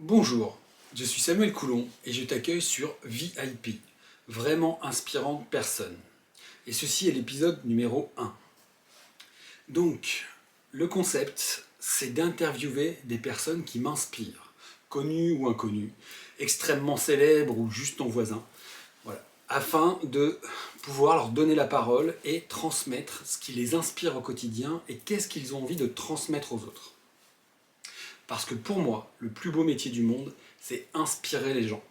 Bonjour, je suis Samuel Coulon et je t'accueille sur VIP, vraiment inspirante personne. Et ceci est l'épisode numéro 1. Donc, le concept, c'est d'interviewer des personnes qui m'inspirent, connues ou inconnues, extrêmement célèbres ou juste ton voisin, voilà, afin de pouvoir leur donner la parole et transmettre ce qui les inspire au quotidien et qu'est-ce qu'ils ont envie de transmettre aux autres. Parce que pour moi, le plus beau métier du monde, c'est inspirer les gens.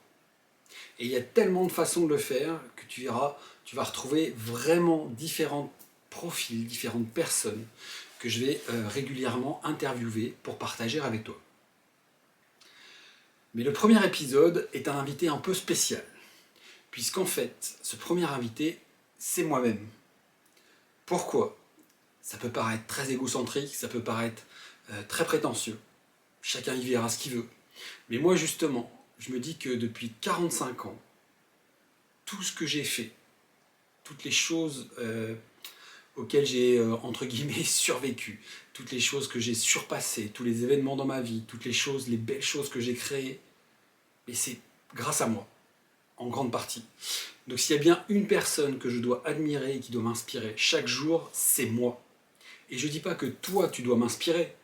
Et il y a tellement de façons de le faire que tu verras, tu vas retrouver vraiment différents profils, différentes personnes que je vais régulièrement interviewer pour partager avec toi. Mais le premier épisode est un invité un peu spécial, puisqu'en fait, ce premier invité, c'est moi-même. Pourquoi? Ça peut paraître très égocentrique, ça peut paraître très prétentieux. Chacun y verra ce qu'il veut. Mais moi justement, je me dis que depuis 45 ans, tout ce que j'ai fait, toutes les choses auxquelles j'ai entre guillemets survécu, toutes les choses que j'ai surpassées, tous les événements dans ma vie, toutes les choses, les belles choses que j'ai créées, et c'est grâce à moi, en grande partie. Donc s'il y a bien une personne que je dois admirer et qui doit m'inspirer chaque jour, c'est moi. Et je ne dis pas que toi tu dois m'inspirer,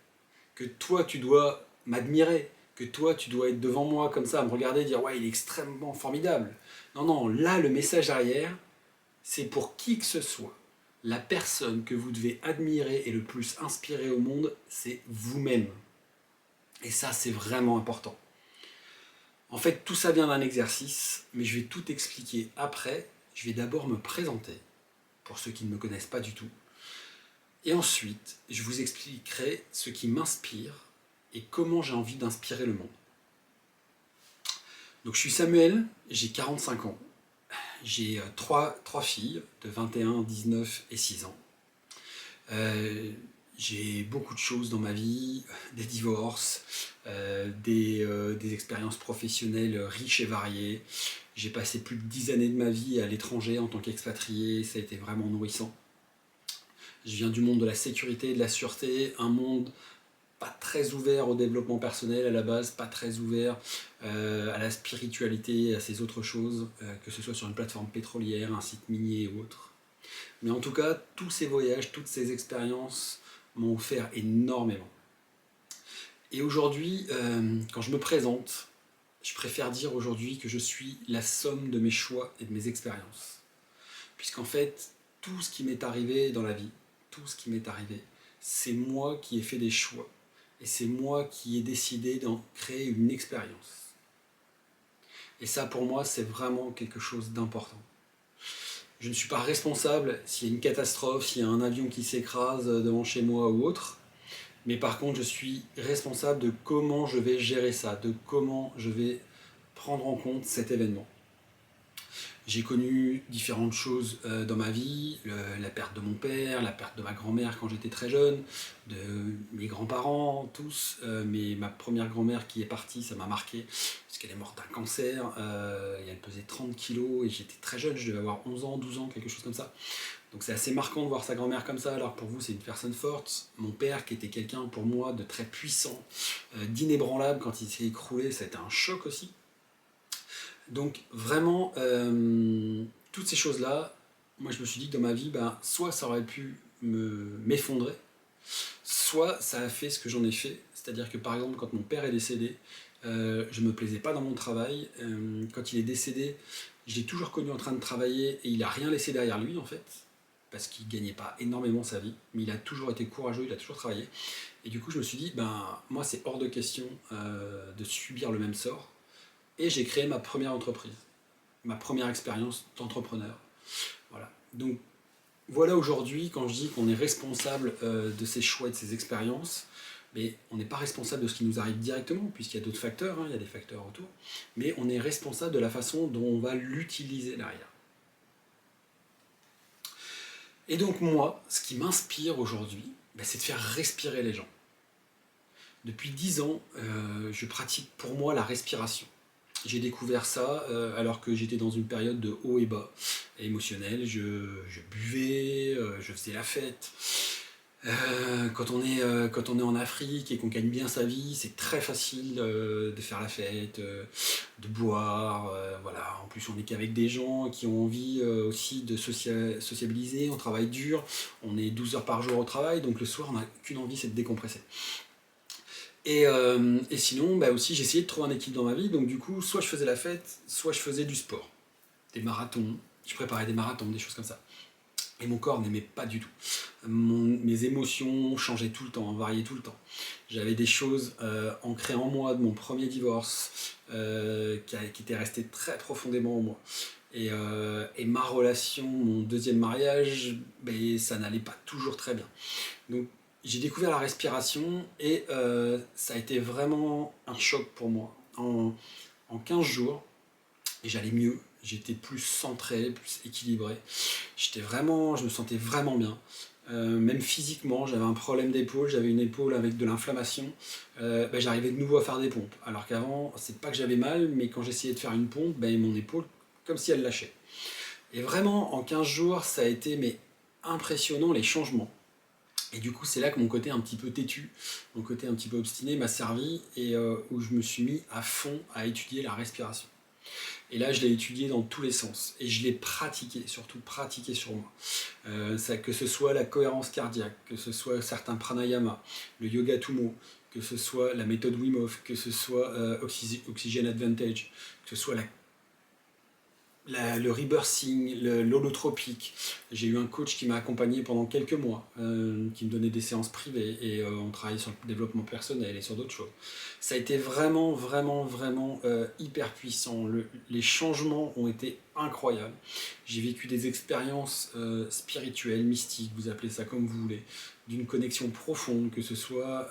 que toi tu dois m'admirer, que toi tu dois être devant moi comme ça, à me regarder et dire ouais il est extrêmement formidable. Non, non, là le message arrière, c'est pour qui que ce soit. La personne que vous devez admirer et le plus inspirer au monde, c'est vous-même. Et ça c'est vraiment important. En fait tout ça vient d'un exercice, mais je vais tout expliquer après. Je vais d'abord me présenter, pour ceux qui ne me connaissent pas du tout. Et ensuite, je vous expliquerai ce qui m'inspire et comment j'ai envie d'inspirer le monde. Donc je suis Samuel, j'ai 45 ans. J'ai trois filles de 21, 19 et 6 ans. J'ai beaucoup de choses dans ma vie, des divorces, des expériences professionnelles riches et variées. J'ai passé plus de 10 années de ma vie à l'étranger en tant qu'expatrié, ça a été vraiment nourrissant. Je viens du monde de la sécurité et de la sûreté, un monde pas très ouvert au développement personnel à la base, pas très ouvert à la spiritualité et à ces autres choses, que ce soit sur une plateforme pétrolière, un site minier ou autre. Mais en tout cas, tous ces voyages, toutes ces expériences m'ont offert énormément. Et aujourd'hui, quand je me présente, je préfère dire aujourd'hui que je suis la somme de mes choix et de mes expériences. Puisqu'en fait, tout ce qui m'est arrivé dans la vie, tout ce qui m'est arrivé, c'est moi qui ai fait des choix. Et c'est moi qui ai décidé d'en créer une expérience. Et ça, pour moi, c'est vraiment quelque chose d'important. Je ne suis pas responsable s'il y a une catastrophe, s'il y a un avion qui s'écrase devant chez moi ou autre. Mais par contre, je suis responsable de comment je vais gérer ça, de comment je vais prendre en compte cet événement. J'ai connu différentes choses dans ma vie, la perte de mon père, la perte de ma grand-mère quand j'étais très jeune, de mes grands-parents, tous, mais ma première grand-mère qui est partie, ça m'a marqué, parce qu'elle est morte d'un cancer, et elle pesait 30 kilos, et j'étais très jeune, je devais avoir 11 ans, 12 ans, quelque chose comme ça. Donc c'est assez marquant de voir sa grand-mère comme ça, alors pour vous c'est une personne forte. Mon père qui était quelqu'un pour moi de très puissant, d'inébranlable, quand il s'est écroulé, ça a été un choc aussi. Donc vraiment, toutes ces choses-là, moi je me suis dit que dans ma vie, soit ça aurait pu m'effondrer, soit ça a fait ce que j'en ai fait. C'est-à-dire que par exemple, quand mon père est décédé, je ne me plaisais pas dans mon travail. Quand il est décédé, je l'ai toujours connu en train de travailler et il n'a rien laissé derrière lui en fait, parce qu'il ne gagnait pas énormément sa vie, mais il a toujours été courageux, il a toujours travaillé. Et du coup, je me suis dit, moi c'est hors de question de subir le même sort. Et j'ai créé ma première entreprise, ma première expérience d'entrepreneur. Voilà. Donc voilà aujourd'hui, quand je dis qu'on est responsable de ses choix et de ses expériences, mais on n'est pas responsable de ce qui nous arrive directement, puisqu'il y a d'autres facteurs, il y a des facteurs autour, mais on est responsable de la façon dont on va l'utiliser derrière. Et donc moi, ce qui m'inspire aujourd'hui, c'est de faire respirer les gens. Depuis 10 ans, je pratique pour moi la respiration. J'ai découvert ça alors que j'étais dans une période de haut et bas émotionnel. Je buvais, je faisais la fête. Quand on est en Afrique et qu'on gagne bien sa vie, c'est très facile de faire la fête, de boire. Voilà. En plus, on n'est qu'avec des gens qui ont envie aussi de sociabiliser. On travaille dur, on est 12 heures par jour au travail, donc le soir, on n'a qu'une envie, c'est de décompresser. Et sinon, bah aussi, j'essayais de trouver un équilibre dans ma vie. Donc du coup, soit je faisais la fête, soit je faisais du sport, des marathons. Je préparais des marathons, des choses comme ça. Et mon corps n'aimait pas du tout. Mes émotions changeaient tout le temps, variaient tout le temps. J'avais des choses ancrées en moi de mon premier divorce qui étaient restées très profondément en moi. Et ma relation, mon deuxième mariage, ben, ça n'allait pas toujours très bien. Donc j'ai découvert la respiration et ça a été vraiment un choc pour moi. En 15 jours, et j'allais mieux, j'étais plus centré, plus équilibré. Je me sentais vraiment bien. Même physiquement, j'avais un problème d'épaule, j'avais une épaule avec de l'inflammation. Ben, j'arrivais de nouveau à faire des pompes. Alors qu'avant, c'est pas que j'avais mal, mais quand j'essayais de faire une pompe, ben, mon épaule, comme si elle lâchait. Et vraiment, en 15 jours, ça a été mais, impressionnant les changements. Et du coup, c'est là que mon côté un petit peu têtu, mon côté un petit peu obstiné m'a servi et où je me suis mis à fond à étudier la respiration. Et là, je l'ai étudié dans tous les sens. Et je l'ai pratiqué, surtout pratiqué sur moi. Que ce soit la cohérence cardiaque, que ce soit certains pranayama, le yoga tumo, que ce soit la méthode Wim Hof, que ce soit Oxygen Advantage, que ce soit le rebirthing, l'holotropique. J'ai eu un coach qui m'a accompagné pendant quelques mois, qui me donnait des séances privées et on travaillait sur le développement personnel et sur d'autres choses. Ça a été vraiment, vraiment, vraiment hyper puissant. Les changements ont été incroyables. J'ai vécu des expériences spirituelles, mystiques, vous appelez ça comme vous voulez, d'une connexion profonde, que ce soit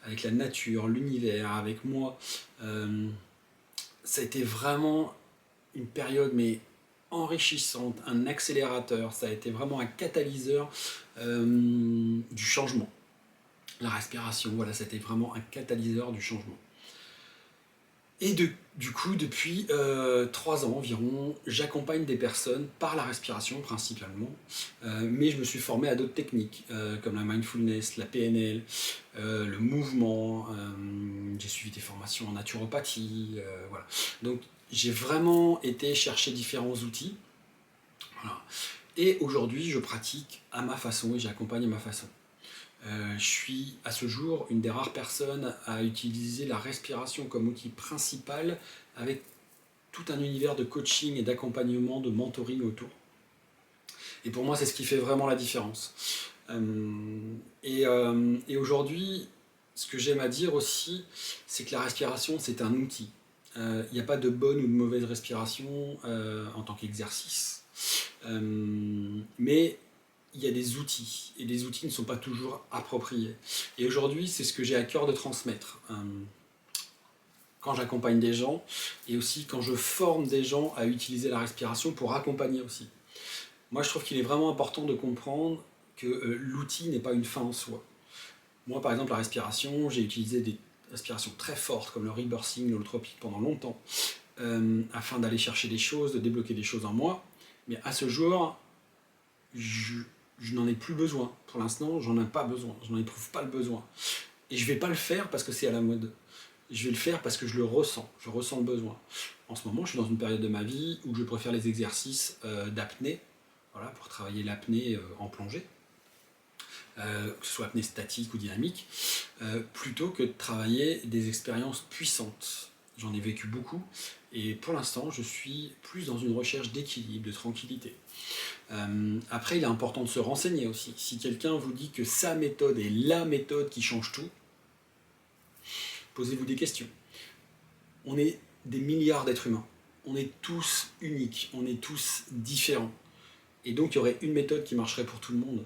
avec la nature, l'univers, avec moi. Ça a été vraiment une période mais enrichissante, un accélérateur, ça a été vraiment un catalyseur du changement. La respiration, voilà, c'était vraiment un catalyseur du changement. Et du coup, depuis 3 ans environ, j'accompagne des personnes par la respiration principalement, mais je me suis formé à d'autres techniques, comme la mindfulness, la PNL, le mouvement, j'ai suivi des formations en naturopathie, voilà. Donc j'ai vraiment été chercher différents outils, voilà. Et aujourd'hui je pratique à ma façon et j'accompagne à ma façon. Je suis à ce jour une des rares personnes à utiliser la respiration comme outil principal avec tout un univers de coaching et d'accompagnement, de mentoring autour. Et pour moi, c'est ce qui fait vraiment la différence. Et aujourd'hui, ce que j'aime à dire aussi, c'est que la respiration, c'est un outil. Il n'y a pas de bonne ou de mauvaise respiration en tant qu'exercice. Mais il y a des outils, et les outils ne sont pas toujours appropriés. Et aujourd'hui, c'est ce que j'ai à cœur de transmettre. Quand j'accompagne des gens, et aussi quand je forme des gens à utiliser la respiration pour accompagner aussi. Moi, je trouve qu'il est vraiment important de comprendre que l'outil n'est pas une fin en soi. Moi, par exemple, la respiration, j'ai utilisé des respirations très fortes, comme le rebirthing, l'holotropique, pendant longtemps, afin d'aller chercher des choses, de débloquer des choses en moi. Mais à ce jour, je n'en ai plus besoin. Pour l'instant, j'en ai pas besoin. Je n'en éprouve pas le besoin. Et je ne vais pas le faire parce que c'est à la mode. Je vais le faire parce que je le ressens. Je ressens le besoin. En ce moment, je suis dans une période de ma vie où je préfère les exercices d'apnée, voilà, pour travailler l'apnée en plongée, que ce soit apnée statique ou dynamique, plutôt que de travailler des expériences puissantes. J'en ai vécu beaucoup, et pour l'instant, je suis plus dans une recherche d'équilibre, de tranquillité. Après, il est important de se renseigner aussi. Si quelqu'un vous dit que sa méthode est la méthode qui change tout, posez-vous des questions. On est des milliards d'êtres humains. On est tous uniques, on est tous différents. Et donc, il y aurait une méthode qui marcherait pour tout le monde.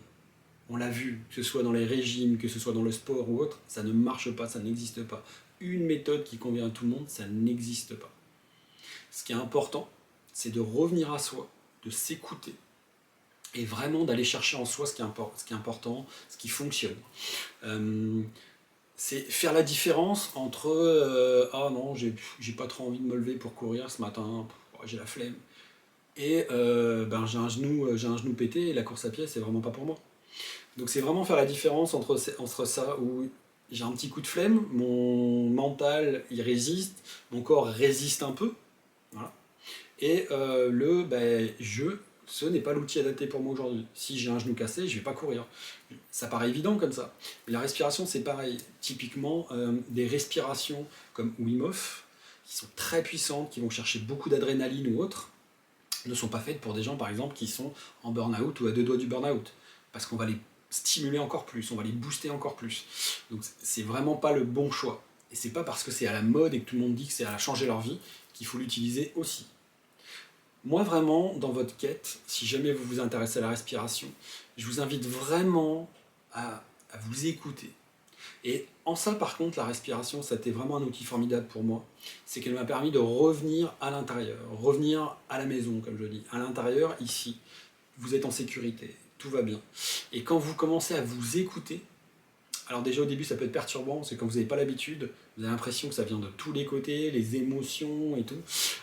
On l'a vu, que ce soit dans les régimes, que ce soit dans le sport ou autre, ça ne marche pas, ça n'existe pas. Une méthode qui convient à tout le monde, ça n'existe pas. Ce qui est important, c'est de revenir à soi, de s'écouter, et vraiment d'aller chercher en soi ce qui est important, ce qui fonctionne. C'est faire la différence entre ah non, j'ai pas trop envie de me lever pour courir ce matin, j'ai la flemme, et ben, j'ai un genou pété et la course à pied c'est vraiment pas pour moi. Donc c'est vraiment faire la différence entre ça, où j'ai un petit coup de flemme, mon mental il résiste, mon corps résiste un peu, voilà. Et ce n'est pas l'outil adapté pour moi aujourd'hui. Si j'ai un genou cassé, je ne vais pas courir. Ça paraît évident comme ça. Mais la respiration, c'est pareil. Typiquement, des respirations comme Wim Hof, qui sont très puissantes, qui vont chercher beaucoup d'adrénaline ou autre, ne sont pas faites pour des gens, par exemple, qui sont en burn-out ou à 2 doigts du burn-out. Parce qu'on va les stimuler encore plus, on va les booster encore plus. Donc c'est vraiment pas le bon choix. Et c'est pas parce que c'est à la mode et que tout le monde dit que c'est à changer leur vie qu'il faut l'utiliser aussi. Moi vraiment, dans votre quête, si jamais vous vous intéressez à la respiration, je vous invite vraiment à vous écouter. Et en ça, par contre, la respiration, ça a été vraiment un outil formidable pour moi. C'est qu'elle m'a permis de revenir à l'intérieur, revenir à la maison, comme je dis. À l'intérieur, ici, vous êtes en sécurité, tout va bien. Et quand vous commencez à vous écouter, alors déjà au début ça peut être perturbant, parce que quand vous n'avez pas l'habitude, vous avez l'impression que ça vient de tous les côtés, les émotions et tout,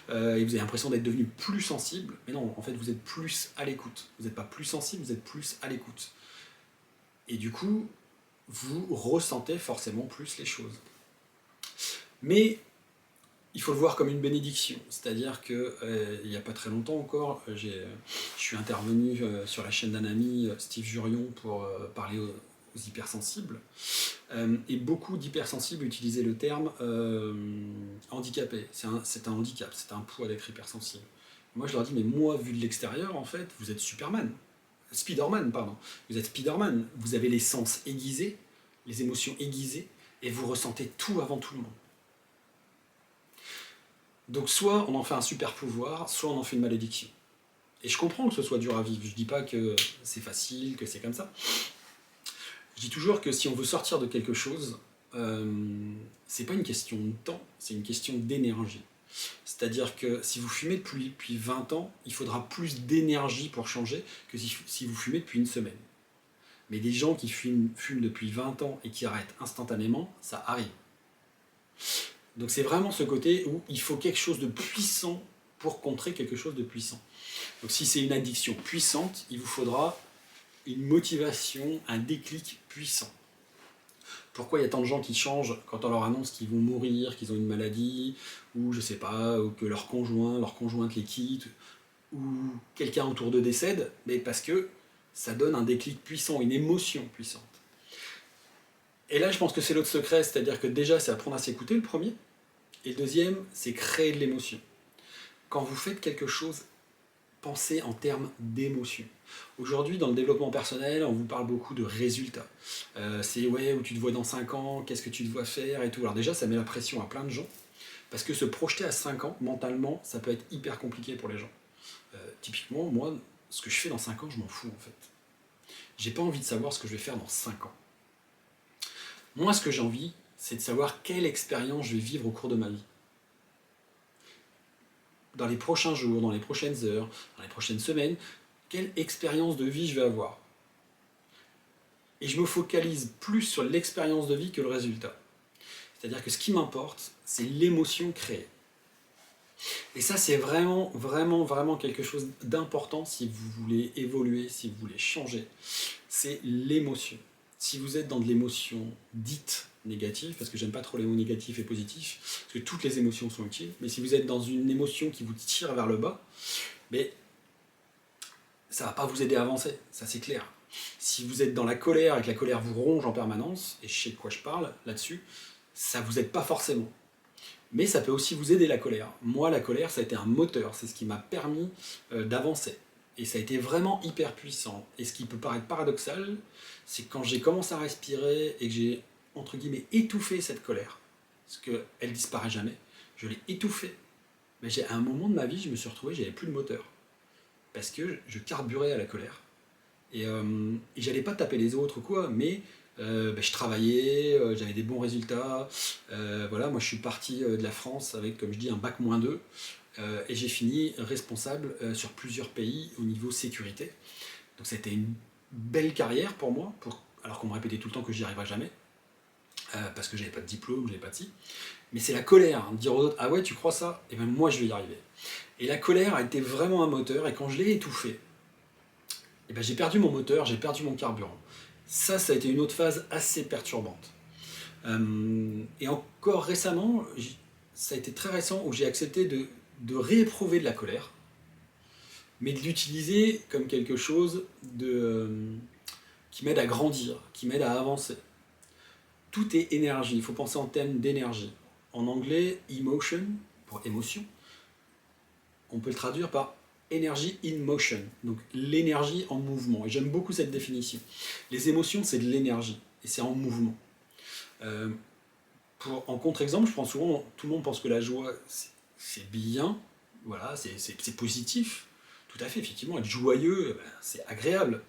et vous avez l'impression d'être devenu plus sensible, mais non, en fait vous êtes plus à l'écoute. Vous n'êtes pas plus sensible, vous êtes plus à l'écoute. Et du coup, vous ressentez forcément plus les choses. Mais il faut le voir comme une bénédiction, c'est-à-dire que il n'y a pas très longtemps encore, je suis intervenu sur la chaîne d'un ami, Steve Jurion, pour parler aux hypersensibles, et beaucoup d'hypersensibles utilisaient le terme handicapé. C'est un handicap, c'est un poids d'être hypersensible. Moi je leur dis, mais moi vu de l'extérieur, en fait, vous êtes Superman. Spider-Man, pardon. Vous êtes Spider-Man, vous avez les sens aiguisés, les émotions aiguisées, et vous ressentez tout avant tout le monde. Donc soit on en fait un super pouvoir, soit on en fait une malédiction. Et je comprends que ce soit dur à vivre, je dis pas que c'est facile, que c'est comme ça. Je dis toujours que si on veut sortir de quelque chose, c'est pas une question de temps, c'est une question d'énergie. C'est-à-dire que si vous fumez depuis 20 ans, il faudra plus d'énergie pour changer que si vous fumez depuis une semaine. Mais des gens qui fument depuis 20 ans et qui arrêtent instantanément, ça arrive. Donc c'est vraiment ce côté où il faut quelque chose de puissant pour contrer quelque chose de puissant. Donc si c'est une addiction puissante, il vous faudra une motivation, un déclic puissant. Pourquoi il y a tant de gens qui changent quand on leur annonce qu'ils vont mourir, qu'ils ont une maladie, ou je sais pas, ou que leur conjointe les quitte, ou quelqu'un autour d'eux décède? Mais parce que ça donne un déclic puissant, une émotion puissante. Et là, je pense que c'est l'autre secret, c'est-à-dire que déjà, c'est apprendre à s'écouter, le premier, et le deuxième, c'est créer de l'émotion. Quand vous faites quelque chose, pensez en termes d'émotion. Aujourd'hui, dans le développement personnel, on vous parle beaucoup de résultats. C'est ouais, où tu te vois dans 5 ans, qu'est-ce que tu te vois faire et tout. Alors déjà, ça met la pression à plein de gens, parce que se projeter à 5 ans, mentalement, ça peut être hyper compliqué pour les gens. Typiquement, moi, ce que je fais dans 5 ans, je m'en fous en fait. J'ai pas envie de savoir ce que je vais faire dans 5 ans. Moi, ce que j'ai envie, c'est de savoir quelle expérience je vais vivre au cours de ma vie. Dans les prochains jours, dans les prochaines heures, dans les prochaines semaines, quelle expérience de vie je vais avoir. Et je me focalise plus sur l'expérience de vie que le résultat. C'est-à-dire que ce qui m'importe, c'est l'émotion créée. Et ça, c'est vraiment, vraiment, vraiment quelque chose d'important si vous voulez évoluer, si vous voulez changer. C'est l'émotion. Si vous êtes dans de l'émotion dite négative, parce que j'aime pas trop les mots négatifs et positifs, parce que toutes les émotions sont utiles, mais si vous êtes dans une émotion qui vous tire vers le bas, mais ça va pas vous aider à avancer, ça c'est clair. Si vous êtes dans la colère et que la colère vous ronge en permanence, et je sais de quoi je parle là-dessus, ça vous aide pas forcément. Mais ça peut aussi vous aider la colère. Moi, la colère, ça a été un moteur, c'est ce qui m'a permis d'avancer. Et ça a été vraiment hyper puissant. Et ce qui peut paraître paradoxal, c'est que quand j'ai commencé à respirer et que j'ai, entre guillemets, étouffé cette colère, parce qu'elle disparaît jamais, je l'ai étouffée. Mais à un moment de ma vie, je me suis retrouvé, j'avais plus de moteur. Parce que je carburais à la colère. Et j'allais pas taper les autres ou quoi, mais je travaillais, j'avais des bons résultats. Voilà, moi je suis parti de la France avec, comme je dis, un bac-2. Et j'ai fini responsable sur plusieurs pays au niveau sécurité. Donc ça a été une belle carrière pour moi, alors qu'on me répétait tout le temps que j'y arriverais jamais, parce que j'avais pas de diplôme, j'avais pas de ci. Mais c'est la colère, hein, de dire aux autres, ah ouais, tu crois ça? Et bien moi je vais y arriver. Et la colère a été vraiment un moteur, et quand je l'ai étouffé, et ben j'ai perdu mon moteur, j'ai perdu mon carburant. Ça a été une autre phase assez perturbante. Et encore récemment, ça a été très récent où j'ai accepté de rééprouver de la colère, mais de l'utiliser comme quelque chose qui m'aide à grandir, qui m'aide à avancer. Tout est énergie, il faut penser en termes d'énergie. En anglais, emotion, pour émotion, on peut le traduire par energy in motion, donc l'énergie en mouvement. Et j'aime beaucoup cette définition. Les émotions, c'est de l'énergie, et c'est en mouvement. Euh, en contre-exemple, je prends souvent, tout le monde pense que la joie, c'est bien, voilà, c'est positif. Tout à fait, effectivement, être joyeux, c'est agréable.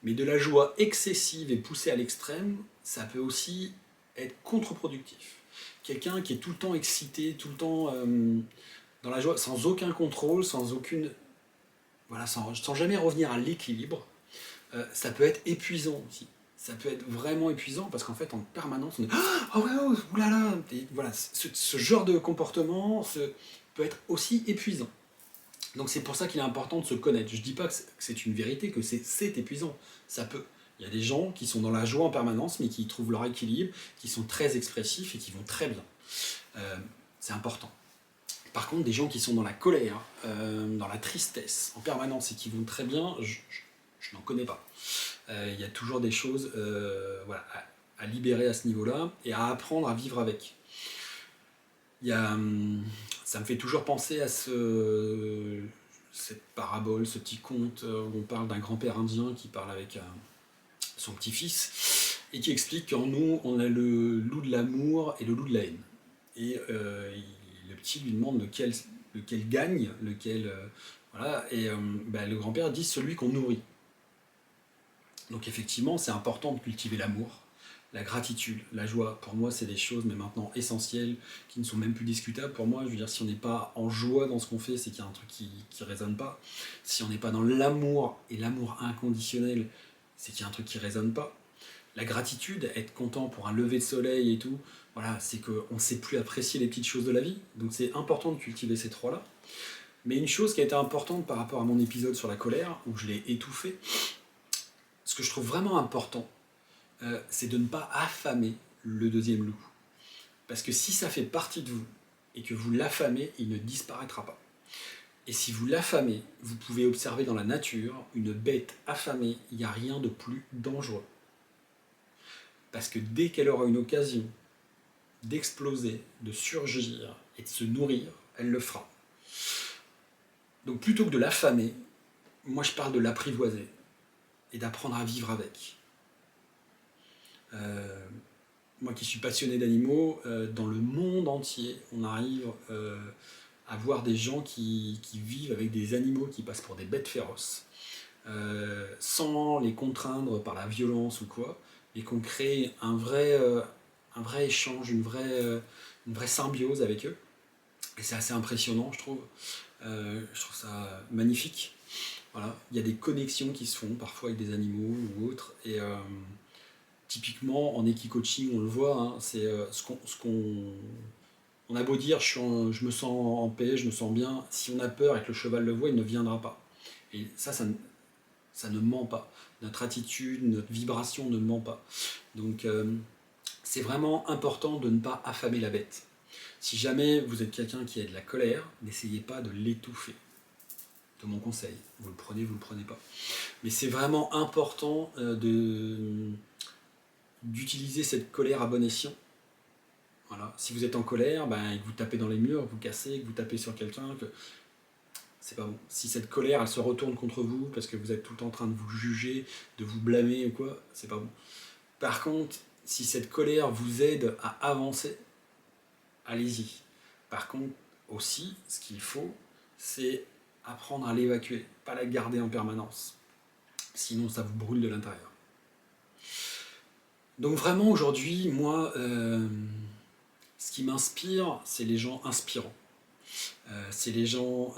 Mais de la joie excessive et poussée à l'extrême, ça peut aussi être contre-productif. Quelqu'un qui est tout le temps excité, tout le temps dans la joie, sans aucun contrôle, sans aucune, voilà, sans jamais revenir à l'équilibre, ça peut être épuisant aussi. Ça peut être vraiment épuisant parce qu'en fait, en permanence, on est oh ouais, oh, oulala, et voilà, ce genre de comportement peut être aussi épuisant. Donc c'est pour ça qu'il est important de se connaître. Je ne dis pas que c'est une vérité, que c'est épuisant. Ça peut. Il y a des gens qui sont dans la joie en permanence, mais qui trouvent leur équilibre, qui sont très expressifs et qui vont très bien. C'est important. Par contre, des gens qui sont dans la colère, dans la tristesse en permanence et qui vont très bien, je n'en connais pas. Il y a toujours des choses voilà, à libérer à ce niveau-là et à apprendre à vivre avec. Ça me fait toujours penser à cette parabole, ce petit conte où on parle d'un grand-père indien qui parle avec son petit-fils et qui explique qu'en nous, on a le loup de l'amour et le loup de la haine. Et le petit lui demande lequel gagne, voilà, et le grand-père dit celui qu'on nourrit. Donc effectivement, c'est important de cultiver l'amour, la gratitude, la joie. Pour moi, c'est des choses, mais maintenant essentielles, qui ne sont même plus discutables. Pour moi, je veux dire, si on n'est pas en joie dans ce qu'on fait, c'est qu'il y a un truc qui ne résonne pas. Si on n'est pas dans l'amour, et l'amour inconditionnel, c'est qu'il y a un truc qui ne résonne pas. La gratitude, être content pour un lever de soleil et tout, voilà, c'est qu'on ne sait plus apprécier les petites choses de la vie. Donc c'est important de cultiver ces trois-là. Mais une chose qui a été importante par rapport à mon épisode sur la colère, où je l'ai étouffé, ce que je trouve vraiment important, c'est de ne pas affamer le deuxième loup. Parce que si ça fait partie de vous et que vous l'affamez, il ne disparaîtra pas. Et si vous l'affamez, vous pouvez observer dans la nature, une bête affamée, il n'y a rien de plus dangereux. Parce que dès qu'elle aura une occasion d'exploser, de surgir et de se nourrir, elle le fera. Donc plutôt que de l'affamer, moi je parle de l'apprivoiser et d'apprendre à vivre avec. Moi qui suis passionné d'animaux, dans le monde entier, on arrive à voir des gens qui vivent avec des animaux qui passent pour des bêtes féroces, sans les contraindre par la violence ou quoi, et qu'on crée un vrai échange, une vraie symbiose avec eux. Et c'est assez impressionnant, je trouve. Je trouve ça magnifique. Voilà. Il y a des connexions qui se font parfois avec des animaux ou autres. Et typiquement en équi-coaching, on le voit, hein, c'est on a beau dire je me sens en paix, je me sens bien, si on a peur et que le cheval le voit, il ne viendra pas. Et ça ne ment pas. Notre attitude, notre vibration ne ment pas. Donc c'est vraiment important de ne pas affamer la bête. Si jamais vous êtes quelqu'un qui a de la colère, n'essayez pas de l'étouffer. De mon conseil, vous le prenez pas. Mais c'est vraiment important d'utiliser cette colère à bon escient. Voilà. Si vous êtes en colère, et que vous tapez dans les murs, vous cassez, que vous tapez sur quelqu'un, c'est pas bon. Si cette colère, elle se retourne contre vous parce que vous êtes tout le temps en train de vous juger, de vous blâmer ou quoi, c'est pas bon. Par contre, si cette colère vous aide à avancer, allez-y. Par contre, aussi, ce qu'il faut, c'est apprendre à l'évacuer, pas la garder en permanence. Sinon, ça vous brûle de l'intérieur. Donc vraiment, aujourd'hui, moi, ce qui m'inspire, c'est les gens inspirants. C'est les gens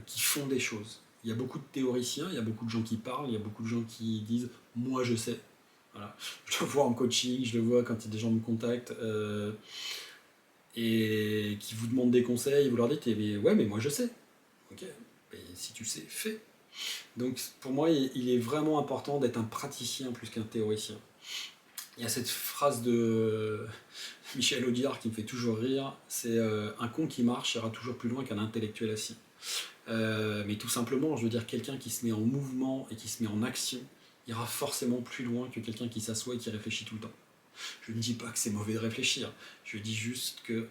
qui font des choses. Il y a beaucoup de théoriciens, il y a beaucoup de gens qui parlent, il y a beaucoup de gens qui disent « moi je sais ». Voilà. Je le vois en coaching, je le vois quand des gens me contactent et qui vous demandent des conseils, vous leur dites « ouais mais moi je sais ». Ok, mais si tu sais, fais. Donc pour moi, il est vraiment important d'être un praticien plus qu'un théoricien. Il y a cette phrase de Michel Audiard qui me fait toujours rire, c'est un con qui marche ira toujours plus loin qu'un intellectuel assis. Mais tout simplement, je veux dire, quelqu'un qui se met en mouvement et qui se met en action ira forcément plus loin que quelqu'un qui s'assoit et qui réfléchit tout le temps. Je ne dis pas que c'est mauvais de réfléchir, je dis juste que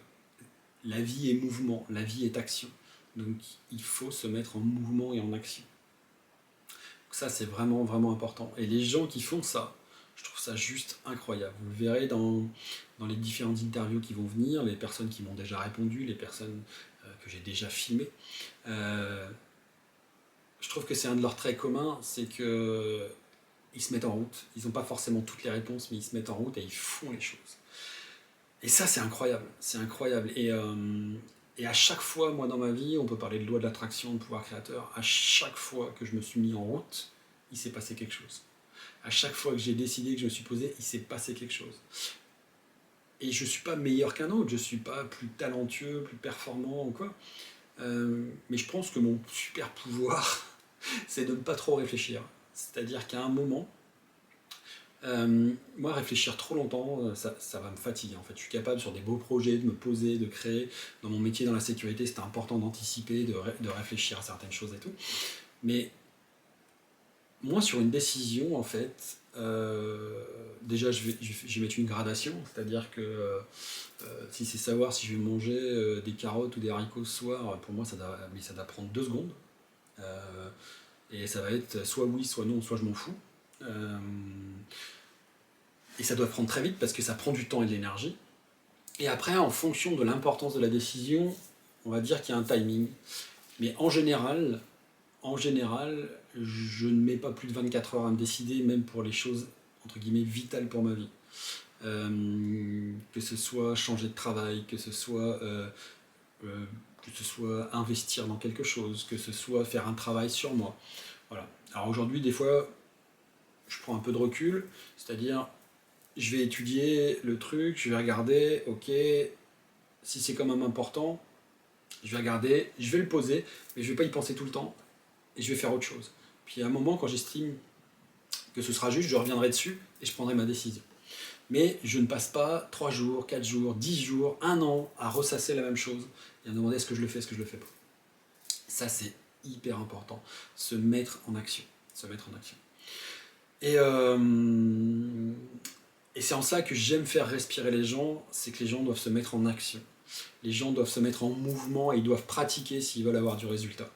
la vie est mouvement, la vie est action. Donc il faut se mettre en mouvement et en action. Donc ça, c'est vraiment, vraiment important. Et les gens qui font ça, je trouve ça juste incroyable. Vous le verrez dans les différentes interviews qui vont venir, les personnes qui m'ont déjà répondu, les personnes que j'ai déjà filmées. Je trouve que c'est un de leurs traits communs, c'est que ils se mettent en route. Ils n'ont pas forcément toutes les réponses, mais ils se mettent en route et ils font les choses. Et ça, c'est incroyable. C'est incroyable. Et à chaque fois, moi, dans ma vie, on peut parler de loi de l'attraction, de pouvoir créateur, à chaque fois que je me suis mis en route, il s'est passé quelque chose. À chaque fois que j'ai décidé, que je me suis posé, il s'est passé quelque chose. Et je ne suis pas meilleur qu'un autre, je ne suis pas plus talentueux, plus performant ou quoi. Mais je pense que mon super pouvoir, c'est de ne pas trop réfléchir. C'est-à-dire qu'à un moment, moi, réfléchir trop longtemps, ça va me fatiguer. En fait, je suis capable sur des beaux projets de me poser, de créer. Dans mon métier, dans la sécurité, c'était important d'anticiper, de réfléchir à certaines choses et tout. Mais moi, sur une décision, en fait, déjà, je vais mettre une gradation. C'est-à-dire que si c'est savoir si je vais manger des carottes ou des haricots ce soir, pour moi, ça doit prendre 2 secondes. Et ça va être soit oui, soit non, soit je m'en fous. Et ça doit prendre très vite parce que ça prend du temps et de l'énergie. Et après, en fonction de l'importance de la décision, on va dire qu'il y a un timing. Mais en général, je ne mets pas plus de 24 heures à me décider, même pour les choses, entre guillemets, vitales pour ma vie. Que ce soit changer de travail, que ce soit investir dans quelque chose, que ce soit faire un travail sur moi. Voilà. Alors aujourd'hui, des fois, je prends un peu de recul, c'est-à-dire, je vais étudier le truc, je vais regarder, ok, si c'est quand même important, je vais regarder, je vais le poser, mais je ne vais pas y penser tout le temps, et je vais faire autre chose. Puis à un moment, quand j'estime que ce sera juste, je reviendrai dessus, et je prendrai ma décision. Mais je ne passe pas 3 jours, 4 jours, 10 jours, 1 an à ressasser la même chose, et à me demander est-ce que je le fais, est-ce que je le fais pas. Ça, c'est hyper important, se mettre en action. Se mettre en action. Et c'est en ça que j'aime faire respirer les gens, c'est que les gens doivent se mettre en action. Les gens doivent se mettre en mouvement et ils doivent pratiquer s'ils veulent avoir du résultat.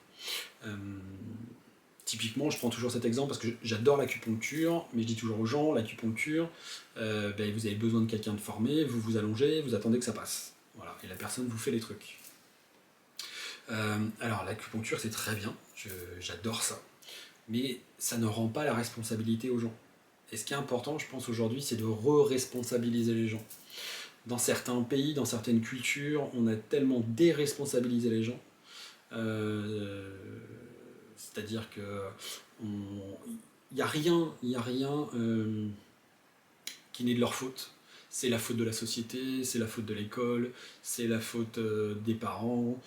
Typiquement, je prends toujours cet exemple parce que j'adore l'acupuncture, mais je dis toujours aux gens, l'acupuncture, vous avez besoin de quelqu'un de formé, vous vous allongez, vous attendez que ça passe. Voilà, et la personne vous fait les trucs. Alors l'acupuncture c'est très bien, j'adore ça, mais ça ne rend pas la responsabilité aux gens. Et ce qui est important, je pense, aujourd'hui, c'est de re-responsabiliser les gens. Dans certains pays, dans certaines cultures, on a tellement déresponsabilisé les gens. C'est-à-dire que il n'y a rien qui n'est de leur faute. C'est la faute de la société, c'est la faute de l'école, c'est la faute des parents,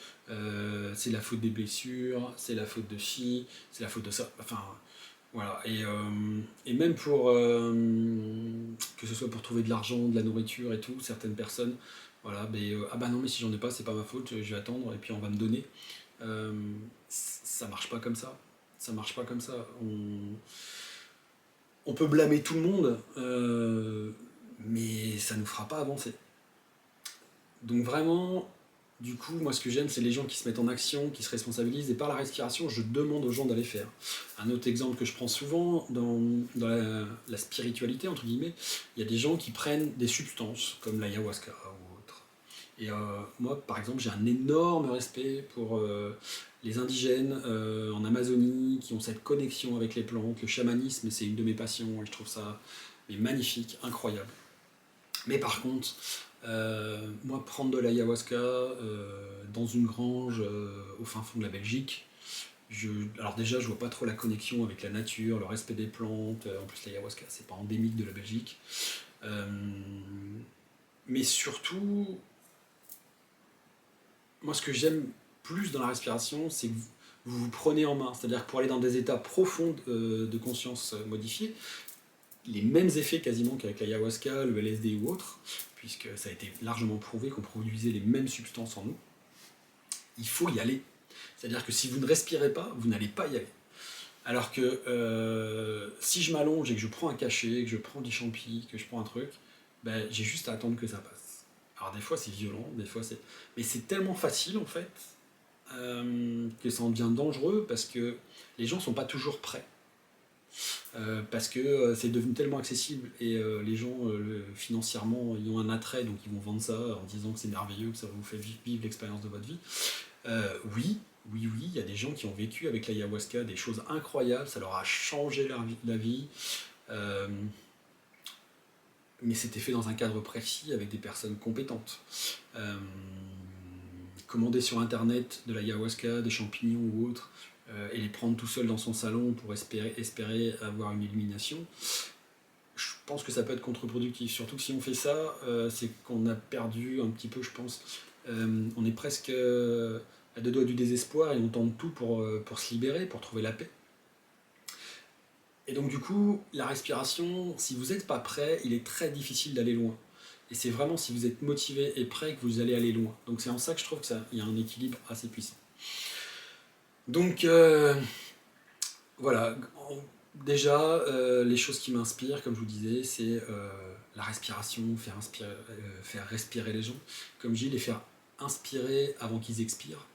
c'est la faute des blessures, c'est la faute de ci, c'est la faute de ça. Enfin, voilà. Et même pour que ce soit pour trouver de l'argent, de la nourriture et tout, certaines personnes, voilà, ah bah non, mais si j'en ai pas, c'est pas ma faute, je vais attendre et puis on va me donner. Ça marche pas comme ça. Ça marche pas comme ça. On peut blâmer tout le monde, mais ça nous fera pas avancer. Donc vraiment, du coup, moi ce que j'aime, c'est les gens qui se mettent en action, qui se responsabilisent, et par la respiration, je demande aux gens d'aller faire. Un autre exemple que je prends souvent dans la spiritualité, entre guillemets, il y a des gens qui prennent des substances, comme l'ayahuasca ou autre. Et moi, par exemple, j'ai un énorme respect pour les indigènes en Amazonie, qui ont cette connexion avec les plantes. Le chamanisme, c'est une de mes passions, et je trouve ça magnifique, incroyable. Mais par contre, moi, prendre de l'ayahuasca dans une grange au fin fond de la Belgique, alors déjà, je vois pas trop la connexion avec la nature, le respect des plantes. En plus, l'ayahuasca, c'est pas endémique de la Belgique. Mais surtout, moi, ce que j'aime plus dans la respiration, c'est que vous vous prenez en main. C'est-à-dire que pour aller dans des états profonds de conscience modifiés, les mêmes effets quasiment qu'avec l'ayahuasca, le LSD ou autre, puisque ça a été largement prouvé qu'on produisait les mêmes substances en nous, il faut y aller. C'est-à-dire que si vous ne respirez pas, vous n'allez pas y aller. Alors que si je m'allonge et que je prends un cachet, que je prends des champis, que je prends un truc, ben, j'ai juste à attendre que ça passe. Alors des fois c'est violent, des fois c'est... Mais c'est tellement facile en fait, que ça en devient dangereux parce que les gens sont pas toujours prêts. Parce que c'est devenu tellement accessible et les gens financièrement ils ont un attrait, donc ils vont vendre ça en disant que c'est merveilleux, que ça vous fait vivre l'expérience de votre vie. Oui, il y a des gens qui ont vécu avec l'ayahuasca des choses incroyables, ça leur a changé la vie, mais c'était fait dans un cadre précis avec des personnes compétentes. Commander sur internet de l'ayahuasca, des champignons ou autres, et les prendre tout seul dans son salon pour espérer avoir une illumination, je pense que ça peut être contre-productif. Surtout que si on fait ça, c'est qu'on a perdu un petit peu, je pense. On est presque à deux doigts du désespoir et on tente tout pour se libérer, pour trouver la paix. Et donc du coup, la respiration, si vous n'êtes pas prêt, il est très difficile d'aller loin. Et c'est vraiment si vous êtes motivé et prêt que vous allez aller loin. Donc c'est en ça que je trouve qu'il y a un équilibre assez puissant. Donc voilà, déjà les choses qui m'inspirent, comme je vous disais, c'est la respiration, faire respirer les gens. Comme je dis, les faire inspirer avant qu'ils expirent.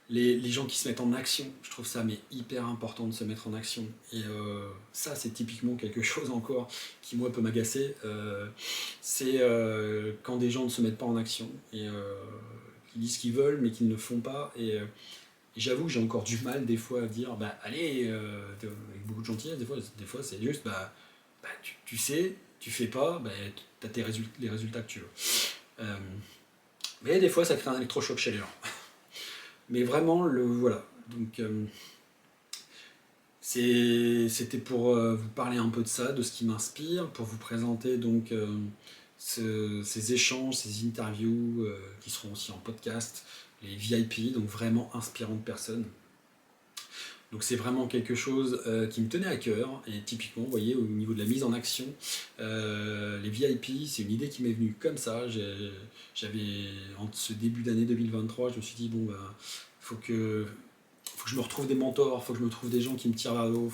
Les gens qui se mettent en action, je trouve ça mais hyper important de se mettre en action. Et ça, c'est typiquement quelque chose encore qui, moi, peut m'agacer. C'est quand des gens ne se mettent pas en action et qui disent ce qu'ils veulent mais qui ne le font pas. Et j'avoue que j'ai encore du mal des fois à dire, bah allez, avec beaucoup de gentillesse, des fois c'est juste, tu sais, tu fais pas, bah, tu as les résultats que tu veux. Mais des fois ça crée un électrochoc chez les gens. Mais vraiment, voilà. Donc, c'était pour vous parler un peu de ça, de ce qui m'inspire, pour vous présenter donc ces échanges, ces interviews qui seront aussi en podcast, les VIP, donc vraiment inspirantes personnes. Donc c'est vraiment quelque chose qui me tenait à cœur, et typiquement, vous voyez, au niveau de la mise en action, les VIP, c'est une idée qui m'est venue comme ça. J'avais, en ce début d'année 2023, je me suis dit, bon, faut que je me retrouve des mentors, faut que je me trouve des gens qui me tirent vers le haut,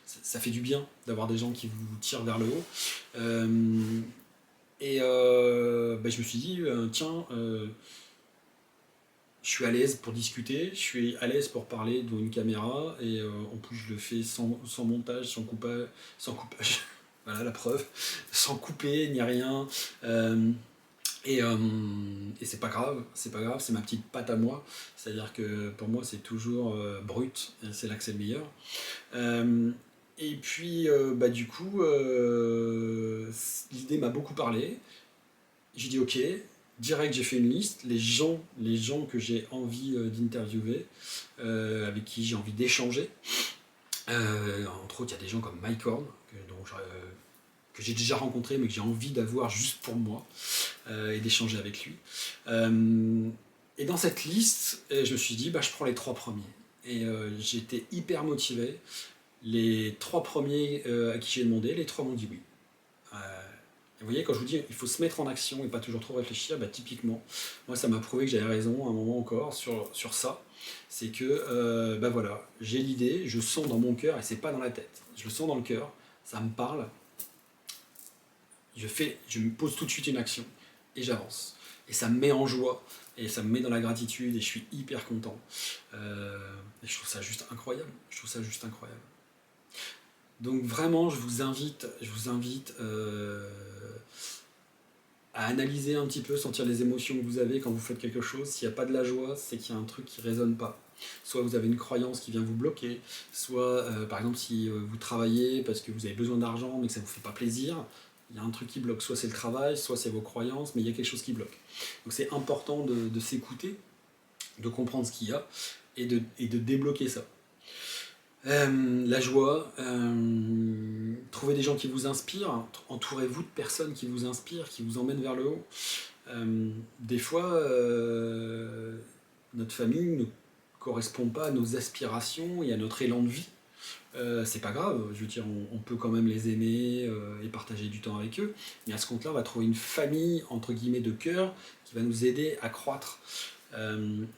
ça fait du bien d'avoir des gens qui vous tirent vers le haut. Je me suis dit, tiens, je suis à l'aise pour discuter, je suis à l'aise pour parler devant une caméra, et en plus je le fais sans montage, sans coupage, voilà la preuve, sans couper ni rien. Et c'est pas grave, c'est ma petite patte à moi, c'est-à-dire que pour moi c'est toujours brut, et c'est là que c'est le meilleur. Et puis du coup, l'idée m'a beaucoup parlé, j'ai dit ok, direct j'ai fait une liste, les gens que j'ai envie d'interviewer, avec qui j'ai envie d'échanger. Entre autres, il y a des gens comme Mike Horn, que j'ai déjà rencontré mais que j'ai envie d'avoir juste pour moi, et d'échanger avec lui. Et dans cette liste, je me suis dit, je prends les 3 premiers. Et j'étais hyper motivé. Les 3 premiers à qui j'ai demandé, les 3 m'ont dit oui. Et vous voyez, quand je vous dis il faut se mettre en action et pas toujours trop réfléchir, typiquement, moi ça m'a prouvé que j'avais raison à un moment encore sur ça. C'est que voilà, j'ai l'idée, je sens dans mon cœur, et c'est pas dans la tête, je le sens dans le cœur, ça me parle, je me pose tout de suite une action et j'avance. Et ça me met en joie, et ça me met dans la gratitude, et je suis hyper content. Et je trouve ça juste incroyable. Donc vraiment, je vous invite à analyser un petit peu, sentir les émotions que vous avez quand vous faites quelque chose. S'il n'y a pas de la joie, c'est qu'il y a un truc qui ne résonne pas. Soit vous avez une croyance qui vient vous bloquer, soit par exemple si vous travaillez parce que vous avez besoin d'argent mais que ça ne vous fait pas plaisir, il y a un truc qui bloque. Soit c'est le travail, soit c'est vos croyances, mais il y a quelque chose qui bloque. Donc c'est important de s'écouter, de comprendre ce qu'il y a et de débloquer ça. La joie, trouvez des gens qui vous inspirent, entourez-vous de personnes qui vous inspirent, qui vous emmènent vers le haut. Des fois, notre famille correspondent pas à nos aspirations et à notre élan de vie, c'est pas grave, je veux dire, on peut quand même les aimer et partager du temps avec eux, mais à ce compte-là, on va trouver une famille, entre guillemets, de cœur qui va nous aider à croître.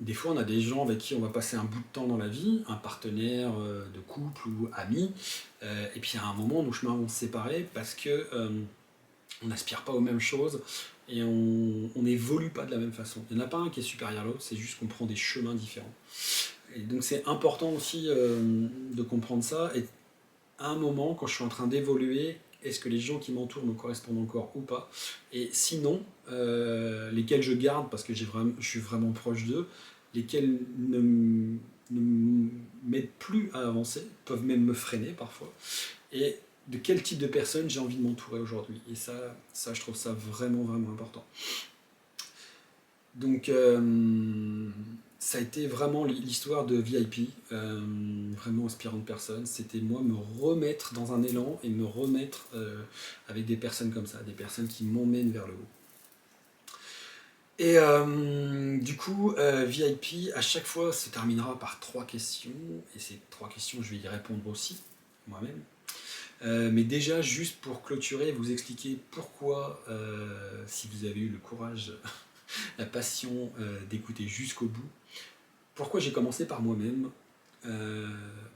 Des fois, on a des gens avec qui on va passer un bout de temps dans la vie, un partenaire de couple ou ami, et puis à un moment, nos chemins vont se séparer parce que on n'aspire pas aux mêmes choses et on n'évolue pas de la même façon. Il n'y en a pas un qui est supérieur à l'autre, c'est juste qu'on prend des chemins différents. Et donc c'est important aussi de comprendre ça. Et à un moment, quand je suis en train d'évoluer, est-ce que les gens qui m'entourent me correspondent encore ou pas? Et sinon, lesquels je garde parce que je suis vraiment proche d'eux, lesquels ne m'aident plus à avancer, peuvent même me freiner parfois. Et de quel type de personne j'ai envie de m'entourer aujourd'hui. Et ça, je trouve ça vraiment, vraiment important. Donc, ça a été vraiment l'histoire de VIP, vraiment inspirante personne. C'était moi me remettre dans un élan et me remettre avec des personnes comme ça, des personnes qui m'emmènent vers le haut. Et du coup, VIP, à chaque fois, se terminera par 3 questions. Et ces 3 questions, je vais y répondre aussi, moi-même. Mais déjà, juste pour clôturer, vous expliquer pourquoi, si vous avez eu le courage, la passion d'écouter jusqu'au bout, pourquoi j'ai commencé par moi-même.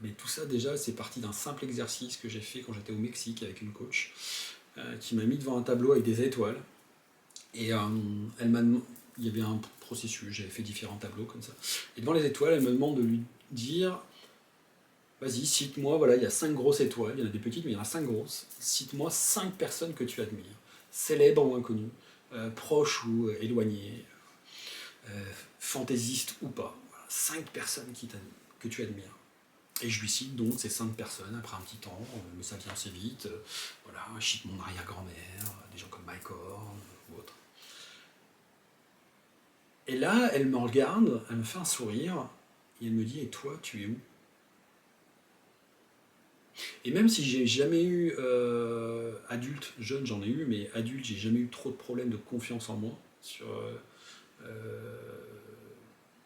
Mais tout ça, déjà, c'est parti d'un simple exercice que j'ai fait quand j'étais au Mexique avec une coach, qui m'a mis devant un tableau avec des étoiles. Et il y avait un processus, j'avais fait différents tableaux comme ça. Et devant les étoiles, elle me demande de lui dire... Vas-y, cite-moi, voilà, il y a 5 grosses étoiles, il y en a des petites, mais il y en a 5 grosses. Cite-moi 5 personnes que tu admires, célèbres ou inconnues, proches ou éloignées, fantaisistes ou pas. Voilà, 5 personnes que tu admires. Et je lui cite donc ces 5 personnes après un petit temps, mais ça vient assez vite. Voilà, je cite mon arrière-grand-mère, des gens comme Mike Horn ou autres. Et là, elle me regarde, elle me fait un sourire, et elle me dit, et toi, tu es où? Et même si j'ai jamais eu, adulte, jeune j'en ai eu, mais adulte j'ai jamais eu trop de problèmes de confiance en moi.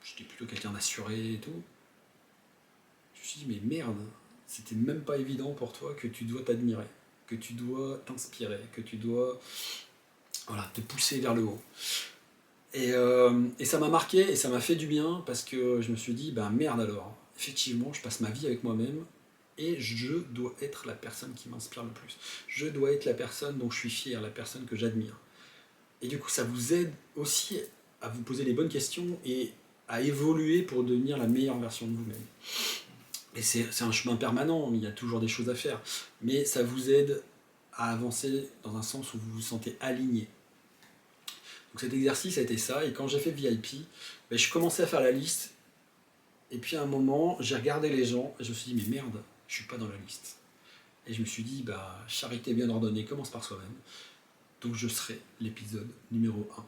J'étais plutôt quelqu'un d'assuré et tout. Je me suis dit mais merde, c'était même pas évident pour toi que tu dois t'admirer, que tu dois t'inspirer, que tu dois te pousser vers le haut. Et ça m'a marqué et ça m'a fait du bien parce que je me suis dit ben merde alors, effectivement je passe ma vie avec moi-même. Et je dois être la personne qui m'inspire le plus. Je dois être la personne dont je suis fier, la personne que j'admire. Et du coup, ça vous aide aussi à vous poser les bonnes questions et à évoluer pour devenir la meilleure version de vous-même. Et c'est un chemin permanent, il y a toujours des choses à faire. Mais ça vous aide à avancer dans un sens où vous vous sentez aligné. Donc cet exercice a été ça, et quand j'ai fait VIP, je commençais à faire la liste, et puis à un moment, j'ai regardé les gens, et je me suis dit, mais merde, je suis pas dans la liste. Et je me suis dit, charité bien ordonnée commence par soi-même. Donc je serai l'épisode numéro 1.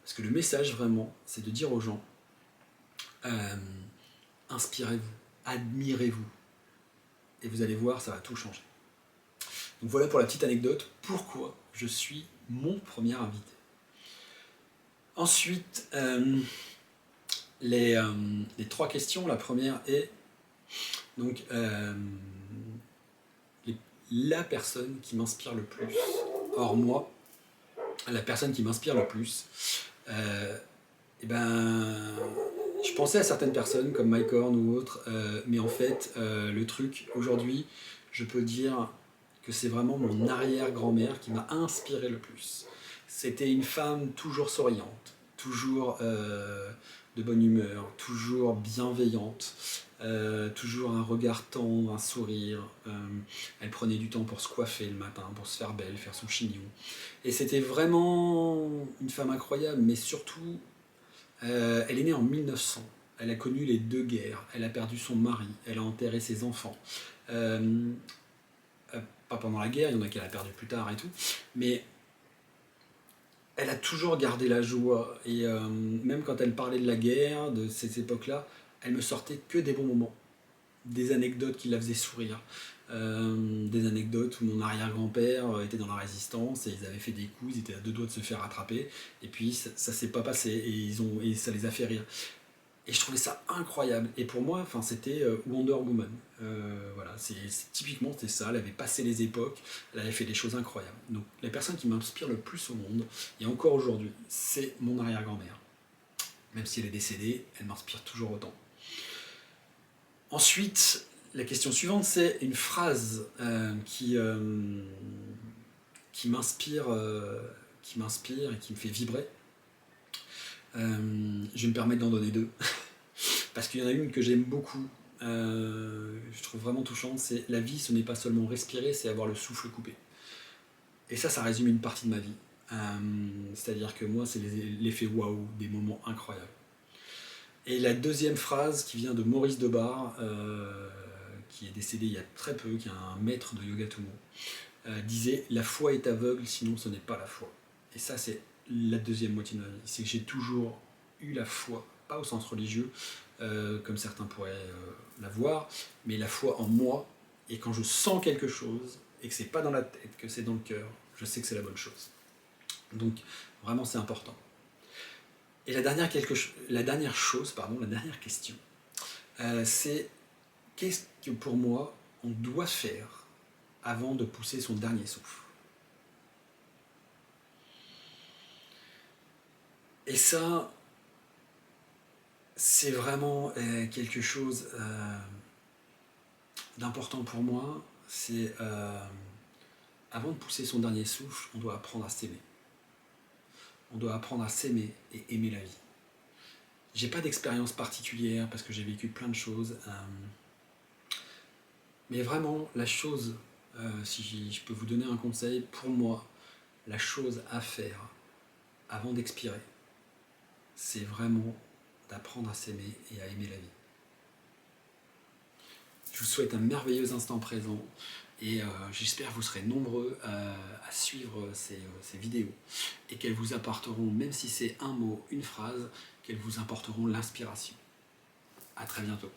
Parce que le message vraiment, c'est de dire aux gens, inspirez-vous, admirez-vous. Et vous allez voir, ça va tout changer. Donc voilà pour la petite anecdote, pourquoi je suis mon premier invité. Ensuite, les 3 questions. La première est, donc, la personne qui m'inspire le plus. Or moi, la personne qui m'inspire le plus, je pensais à certaines personnes comme Mike Horn ou autres, mais en fait, le truc, aujourd'hui, je peux dire que c'est vraiment mon arrière-grand-mère qui m'a inspiré le plus. C'était une femme toujours souriante, toujours de bonne humeur, toujours bienveillante, toujours un regard tendre, un sourire. Elle prenait du temps pour se coiffer le matin, pour se faire belle, faire son chignon. Et c'était vraiment une femme incroyable, mais surtout, elle est née en 1900. Elle a connu les 2 guerres, elle a perdu son mari, elle a enterré ses enfants. Pas pendant la guerre, il y en a qu'elle a perdu plus tard et tout, mais elle a toujours gardé la joie, et même quand elle parlait de la guerre, de ces époques-là, elle me sortait que des bons moments, des anecdotes qui la faisaient sourire, des anecdotes où mon arrière-grand-père était dans la résistance et ils avaient fait des coups, ils étaient à 2 doigts de se faire attraper, et puis ça s'est pas passé, et ça les a fait rire. Et je trouvais ça incroyable. Et pour moi, enfin, c'était Wonder Woman. Voilà, typiquement c'était ça. Elle avait passé les époques, elle avait fait des choses incroyables. Donc la personne qui m'inspire le plus au monde, et encore aujourd'hui, c'est mon arrière-grand-mère. Même si elle est décédée, elle m'inspire toujours autant. Ensuite, la question suivante, c'est une phrase qui m'inspire et qui me fait vibrer. Je vais me permettre d'en donner deux. Parce qu'il y en a une que j'aime beaucoup, je trouve vraiment touchante, c'est la vie, ce n'est pas seulement respirer, c'est avoir le souffle coupé. Et ça résume une partie de ma vie. C'est-à-dire que moi, c'est l'effet waouh, des moments incroyables. Et la deuxième phrase qui vient de Maurice Debar, qui est décédé il y a très peu, qui est un maître de Yoga Tumo, disait « La foi est aveugle, sinon ce n'est pas la foi ». Et ça, c'est la deuxième moitié de ma vie. C'est que j'ai toujours eu la foi, pas au sens religieux, comme certains pourraient la voir, mais la foi en moi. Et quand je sens quelque chose, et que c'est pas dans la tête, que c'est dans le cœur, je sais que c'est la bonne chose. Donc, vraiment, c'est important. Et la dernière question, c'est qu'est-ce que pour moi on doit faire avant de pousser son dernier souffle. Et ça, c'est vraiment quelque chose d'important pour moi. C'est avant de pousser son dernier souffle, on doit apprendre à s'aimer. On doit apprendre à s'aimer et aimer la vie. J'ai pas d'expérience particulière parce que j'ai vécu plein de choses. Mais vraiment, la chose, si je peux vous donner un conseil, pour moi, la chose à faire avant d'expirer, c'est vraiment d'apprendre à s'aimer et à aimer la vie. Je vous souhaite un merveilleux instant présent et j'espère que vous serez nombreux à suivre ces vidéos et qu'elles vous apporteront, même si c'est un mot, une phrase, qu'elles vous apporteront l'inspiration. À très bientôt.